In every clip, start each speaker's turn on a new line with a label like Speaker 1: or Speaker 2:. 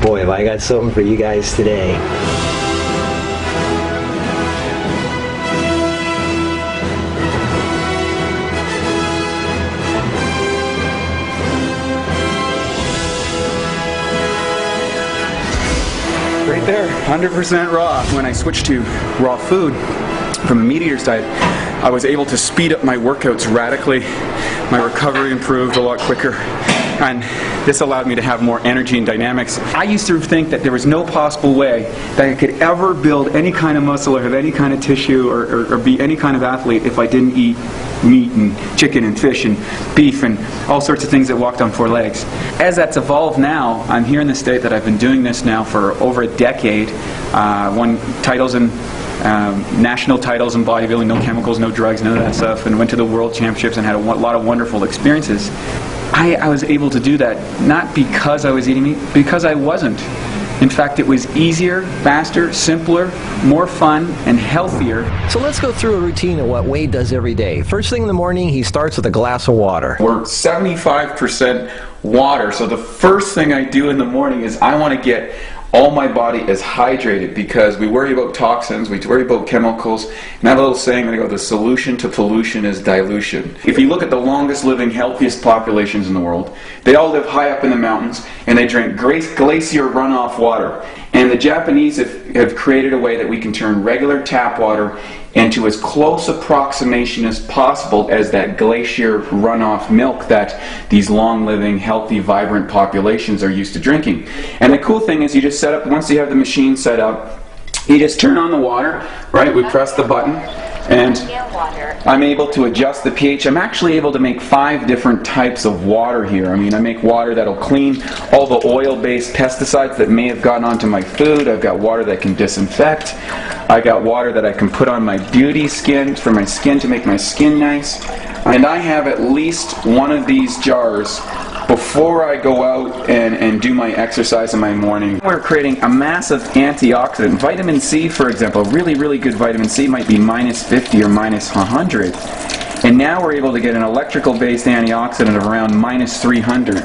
Speaker 1: Boy, have I got something for you guys today.
Speaker 2: Right there, 100% raw. When I switched to raw food from a meat eater's diet, I was able to speed up my workouts radically. My recovery improved a lot quicker, and this allowed me to have more energy and dynamics. I used to think that there was no possible way that I could ever build any kind of muscle or have any kind of tissue or be any kind of athlete if I didn't eat meat and chicken and fish and beef and all sorts of things that walked on four legs. As that's evolved now, I'm here in the state that I've been doing this now for over a decade. Won titles in national titles in bodybuilding, no chemicals, no drugs, none of that stuff, and went to the world championships and had a lot of wonderful experiences. I was able to do that not because I was eating meat, because I wasn't. In fact, it was easier, faster, simpler, more fun, and healthier.
Speaker 1: So let's go through a routine of what Wade does every day. First thing in the morning, he starts with a glass of water.
Speaker 2: We're 75% water, so the first thing I do in the morning is I want to get all my body is hydrated, because we worry about toxins, we worry about chemicals, and I have a little saying, I go, the solution to pollution is dilution. If you look at the longest living, healthiest populations in the world, they all live high up in the mountains, and they drink glacier runoff water. And the Japanese have created a way that we can turn regular tap water into as close approximation as possible as that glacier runoff milk that these long-living, healthy, vibrant populations are used to drinking. And the cool thing is you just set up, once you have the machine set up, you just turn on the water, right? We press the button, and I'm able to adjust the pH. I'm actually able to make 5 different types of water here. I mean, I make water that'll clean all the oil-based pesticides that may have gotten onto my food. I've got water that can disinfect. I got water that I can put on my beauty skin, for my skin, to make my skin nice. And I have at least one of these jars before I go out and do my exercise in my morning. We're creating a massive antioxidant. Vitamin C, for example, really, really good vitamin C might be minus 50 or minus 100. And now we're able to get an electrical-based antioxidant of around minus 300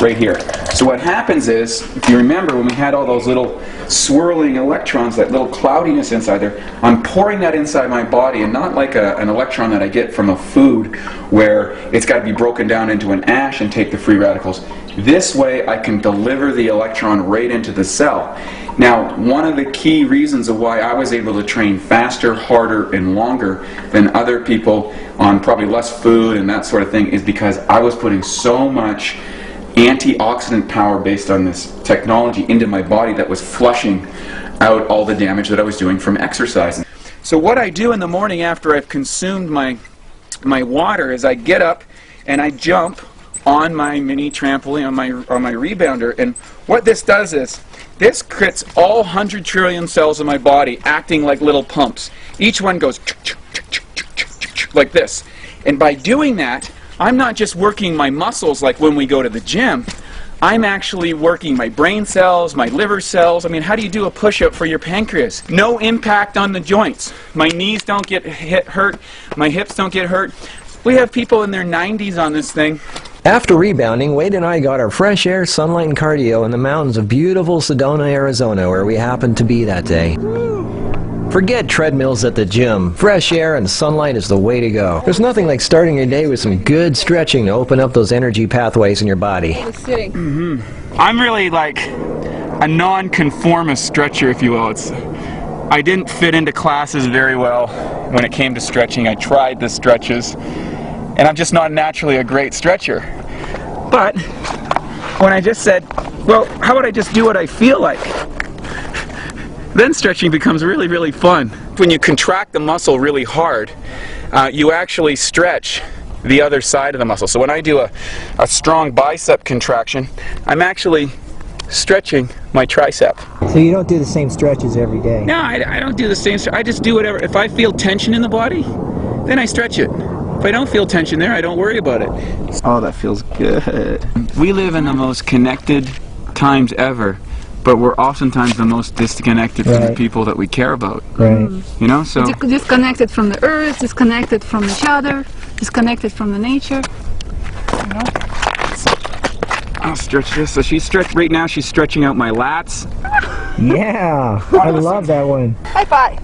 Speaker 2: right here. So what happens is, if you remember when we had all those little swirling electrons, that little cloudiness inside there, I'm pouring that inside my body, and not like an electron that I get from a food where it's got to be broken down into an ash and take the free radicals. This way I can deliver the electron right into the cell. Now, one of the key reasons of why I was able to train faster, harder, and longer than other people on probably less food and that sort of thing is because I was putting so much antioxidant power based on this technology into my body that was flushing out all the damage that I was doing from exercising. So what I do in the morning after I've consumed my water is I get up and I jump on my mini trampoline, on my rebounder, and what this does is this gets all 100 trillion cells in my body acting like little pumps. Each one goes like this. And by doing that, I'm not just working my muscles like when we go to the gym. I'm actually working my brain cells, my liver cells. I mean, how do you do a push-up for your pancreas? No impact on the joints. My knees don't get hurt. My hips don't get hurt. We have people in their 90s on this thing.
Speaker 1: After rebounding, Wade and I got our fresh air, sunlight, and cardio in the mountains of beautiful Sedona, Arizona, where we happened to be that day. Forget treadmills at the gym. Fresh air and sunlight is the way to go. There's nothing like starting your day with some good stretching to open up those energy pathways in your body.
Speaker 2: I'm really like a non-conformist stretcher, if you will. I didn't fit into classes very well when it came to stretching. I tried the stretches, and I'm just not naturally a great stretcher. But when I just said, well, how about I just do what I feel like? Then stretching becomes really, really fun. When you contract the muscle really hard, you actually stretch the other side of the muscle. So when I do a strong bicep contraction, I'm actually stretching my tricep.
Speaker 1: So you don't do the same stretches every day?
Speaker 2: No, I don't do the same. I just do whatever. If I feel tension in the body, then I stretch it. If I don't feel tension there, I don't worry about it. Oh, that feels good. We live in the most connected times ever, but we're oftentimes the most disconnected from the people that we care about.
Speaker 1: Right.
Speaker 2: You know, so
Speaker 3: disconnected from the earth, disconnected from each other, disconnected from the nature. You know?
Speaker 2: I'll stretch this. So she's stretched right now. She's stretching out my lats.
Speaker 1: Yeah, I love that one.
Speaker 3: High five.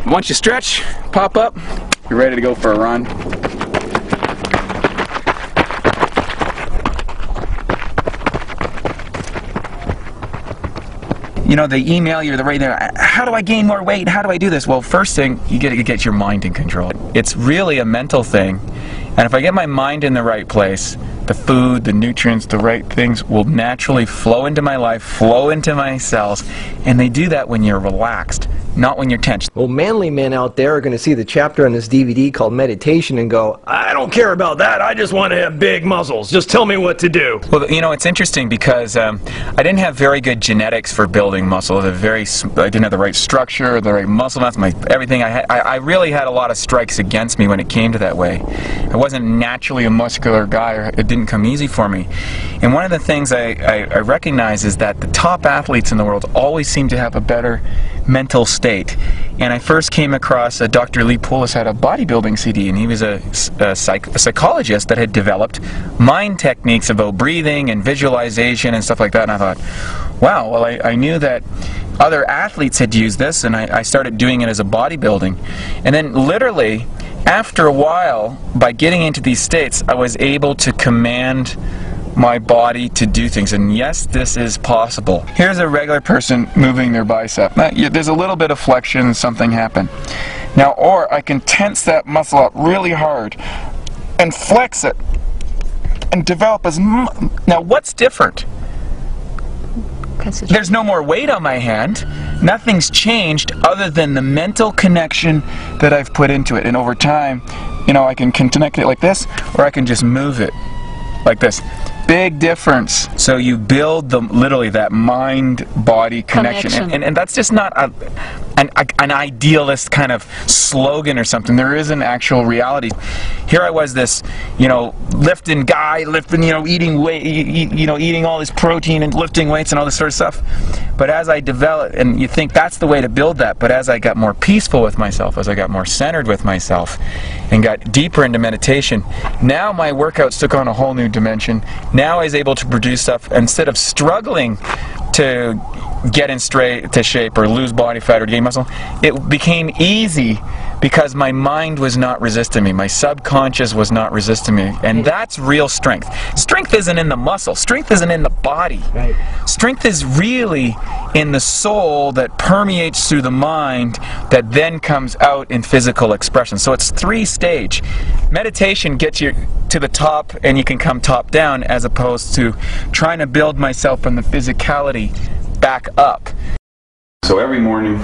Speaker 2: Once you stretch, pop up, you're ready to go for a run. You know, they email you right there, how do I gain more weight? How do I do this? Well, first thing, you got to get your mind in control. It's really a mental thing. And if I get my mind in the right place, the food, the nutrients, the right things will naturally flow into my life, flow into my cells, and they do that when you're relaxed, not when you're tense.
Speaker 1: Well, manly men out there are going to see the chapter on this DVD called Meditation and go, I don't care about that, I just want to have big muscles, just tell me what to do.
Speaker 2: Well, you know, it's interesting because I didn't have very good genetics for building muscle. I didn't have the right structure, the right muscle mass, everything. I really had a lot of strikes against me when it came to that way. I wasn't naturally a muscular guy, or it didn't come easy for me. And one of the things I recognize is that the top athletes in the world always seem to have a better mental state. And I first came across Dr. Lee Poulos had a bodybuilding CD, and he was a psychologist that had developed mind techniques about breathing and visualization and stuff like that. And I thought, wow, well, I knew that other athletes had used this, and I started doing it as a bodybuilding. And then literally, after a while, by getting into these states, I was able to command my body to do things, and yes, this is possible. Here's a regular person moving their bicep. Now, there's a little bit of flexion, something happened. Now, or I can tense that muscle up really hard and flex it and develop now what's different? There's no more weight on my hand. Nothing's changed other than the mental connection that I've put into it, and over time, you know, I can connect it like this, or I can just move it like this. Big difference. So you build literally that mind-body connection. And that's just not an idealist kind of slogan or something. There is an actual reality. Here I was, this, you know, lifting guy, you know, eating weight, you know, eating all this protein and lifting weights and all this sort of stuff. But as I developed, and you think that's the way to build that, but as I got more peaceful with myself, as I got more centered with myself, and got deeper into meditation, now my workouts took on a whole new dimension. Now I was able to produce stuff instead of struggling to get in straight to shape or lose body fat or gain muscle. It became easy because my mind was not resisting me. My subconscious was not resisting me. And that's real strength. Strength isn't in the muscle. Strength isn't in the body. Right. Strength is really in the soul that permeates through the mind that then comes out in physical expression. So it's 3-stage. Meditation gets you to the top and you can come top down, as opposed to trying to build myself from the physicality back up. So every morning,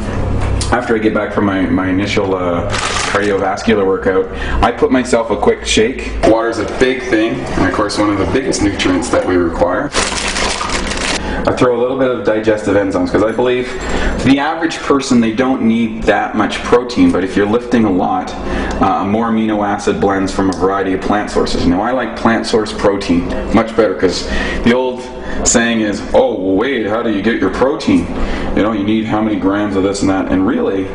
Speaker 2: after I get back from my initial cardiovascular workout, I put myself a quick shake. Water is a big thing, and of course one of the biggest nutrients that we require. I throw a little bit of digestive enzymes, because I believe the average person, they don't need that much protein, but if you're lifting a lot, more amino acid blends from a variety of plant sources. Now I like plant source protein much better, because the old saying is, oh wait, how do you get your protein? You know, you need how many grams of this and that, and really,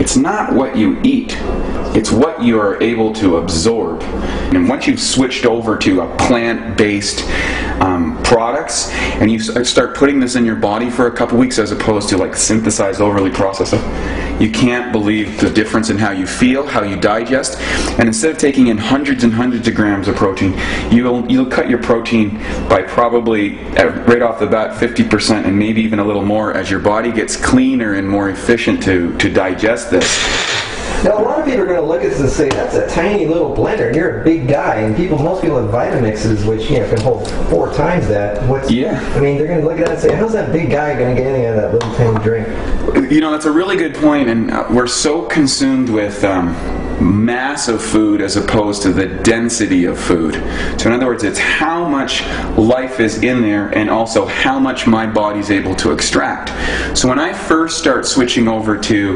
Speaker 2: it's not what you eat, it's what you are able to absorb. And once you've switched over to a plant-based products, and you start putting this in your body for a couple weeks as opposed to like synthesized, overly processed stuff, you can't believe the difference in how you feel, how you digest. And instead of taking in hundreds and hundreds of grams of protein, you'll cut your protein by probably right off the bat 50%, and maybe even a little more, as your body gets cleaner and more efficient to digest this.
Speaker 1: Now, a lot of people are going to look at this and say, that's a tiny little blender, and you're a big guy, and most people have Vitamixes, which, you know, can hold 4 times that.
Speaker 2: Yeah.
Speaker 1: I mean, they're going to look at that and say, how's that big guy going to get any of that little tiny drink?
Speaker 2: You know, that's a really good point, and we're so consumed with mass of food as opposed to the density of food. So in other words, it's how much life is in there, and also how much my body's able to extract. So when I first start switching over to,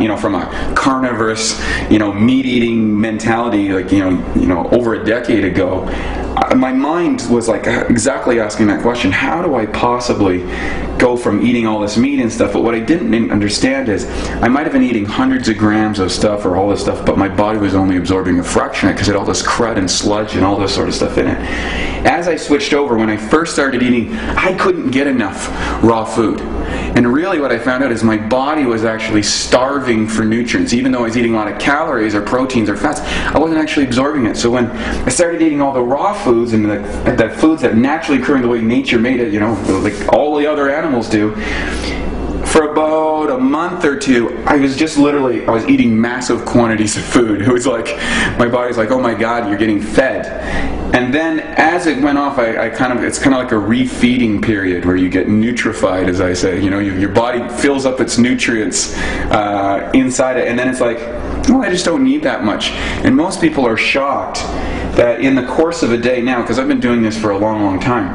Speaker 2: you know, from a carnivorous, you know, meat-eating mentality, like, you know, over a decade ago, my mind was like exactly asking that question. How do I possibly go from eating all this meat and stuff? But what I didn't understand is I might have been eating hundreds of grams of stuff or all this stuff, but my body was only absorbing a fraction of it because it had all this crud and sludge and all this sort of stuff in it. As I switched over, when I first started eating, I couldn't get enough raw food. And really what I found out is my body was actually starving for nutrients. Even though I was eating a lot of calories or proteins or fats, I wasn't actually absorbing it. So when I started eating all the raw foods and the foods that naturally occur in the way nature made it, you know, like all the other animals do, for about a month or two, I was just literally, I was eating massive quantities of food. It was like, my body's like, oh my God, you're getting fed. And then as it went off, it's kind of like a refeeding period where you get nutrified, as I say. You know, your body fills up its nutrients inside it, and then it's like, well, I just don't need that much. And most people are shocked that in the course of a day now, because I've been doing this for a long, long time,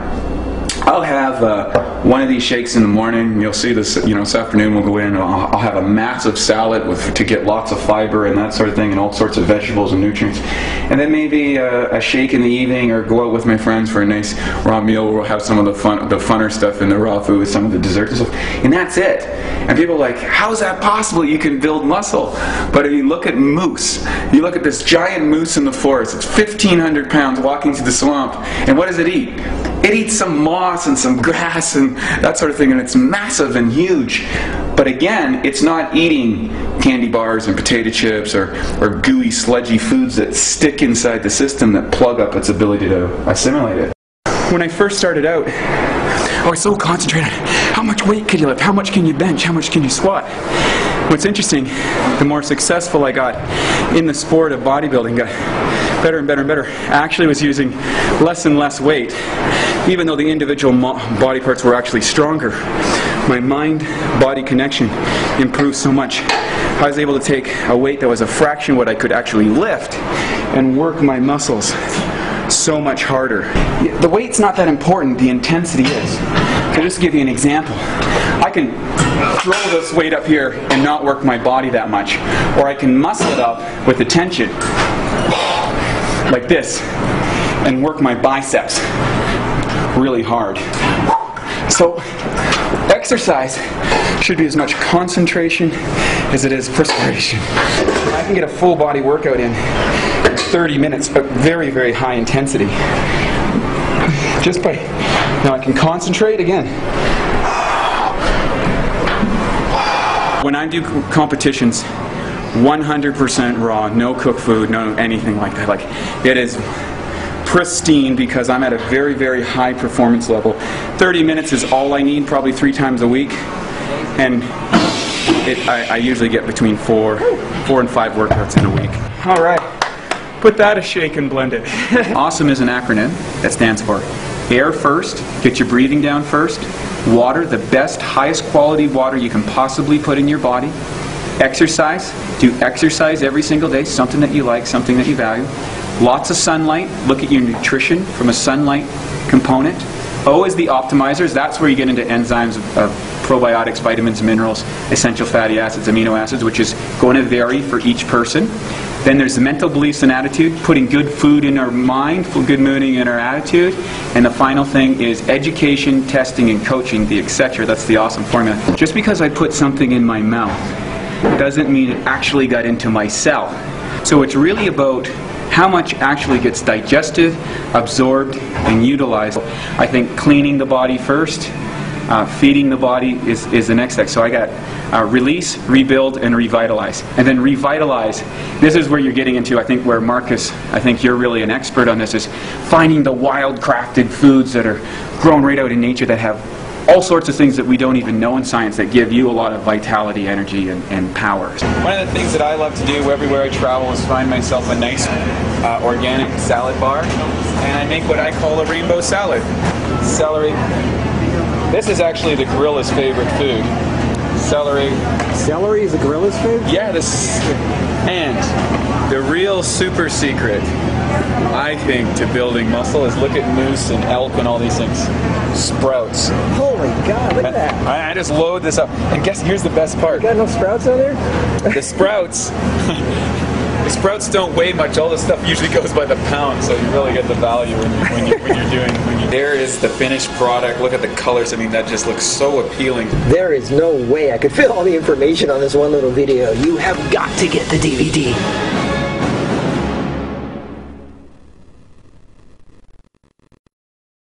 Speaker 2: I'll have one of these shakes in the morning. You'll see this, you know, this afternoon we'll go in and I'll have a massive salad to get lots of fiber and that sort of thing, and all sorts of vegetables and nutrients. And then maybe a shake in the evening, or go out with my friends for a nice raw meal where we'll have some of the funner stuff in the raw food with some of the desserts and stuff. And that's it. And people are like, how is that possible? You can build muscle. But if you look at moose, you look at this giant moose in the forest, it's 1,500 pounds walking through the swamp, and what does it eat? It eats some moss and some grass and that sort of thing, and it's massive and huge. But again, it's not eating candy bars and potato chips or gooey, sludgy foods that stick inside the system that plug up its ability to assimilate it. When I first started out, I was so concentrated. How much weight can you lift? How much can you bench? How much can you squat? What's interesting, the more successful I got in the sport of bodybuilding, got better and better and better. I actually was using less and less weight, even though the individual body parts were actually stronger. My mind-body connection improved so much. I was able to take a weight that was a fraction of what I could actually lift and work my muscles so much harder. The weight's not that important, the intensity is. So just to give you an example, I can throw this weight up here and not work my body that much, or I can muscle it up with the tension like this and work my biceps really hard. So exercise should be as much concentration as it is perspiration. I can get a full body workout in 30 minutes, but very, very high intensity. Just by, now I can concentrate again. When I do competitions, 100% raw, no cooked food, no anything like that. Like, it is pristine because I'm at a very, very high performance level. 30 minutes is all I need, probably 3 times a week. And I usually get between 4 and 5 workouts in a week. All right, put that a shake and blend it. AWESOME is an acronym that stands for air first, get your breathing down first. Water, the best, highest quality water you can possibly put in your body. Exercise, do exercise every single day, something that you like, something that you value. Lots of sunlight, look at your nutrition from a sunlight component. O is the optimizers, that's where you get into enzymes of probiotics, vitamins, minerals, essential fatty acids, amino acids, which is going to vary for each person. Then there's the mental beliefs and attitude, putting good food in our mind, good mooding in our attitude. And the final thing is education, testing, and coaching, the etc. That's the AWESOME formula. Just because I put something in my mouth doesn't mean it actually got into my cell. So it's really about how much actually gets digested, absorbed, and utilized. I think cleaning the body first, feeding the body is the next step. So I got release, rebuild, and revitalize. And then revitalize, this is where you're getting into, I think, where Marcus, I think you're really an expert on this, is finding the wild crafted foods that are grown right out in nature that have all sorts of things that we don't even know in science that give you a lot of vitality, energy, and power. One of the things that I love to do everywhere I travel is find myself a nice organic salad bar, and I make what I call a rainbow salad. Celery. This is actually the gorilla's favorite food. Celery.
Speaker 1: Celery is a gorilla's food?
Speaker 2: Yeah, and the real super secret, I think, to building muscle is look at moose and elk and all these things. Sprouts.
Speaker 1: Holy God, look at that.
Speaker 2: I just load this up. And guess, here's the best part.
Speaker 1: You got no sprouts out there?
Speaker 2: The sprouts, The sprouts don't weigh much. All this stuff usually goes by the pound, so you really get the value when you're doing. There is the finished product. Look at the colors. I mean, that just looks so appealing.
Speaker 1: There is no way I could fit all the information on this one little video. You have got to get the DVD.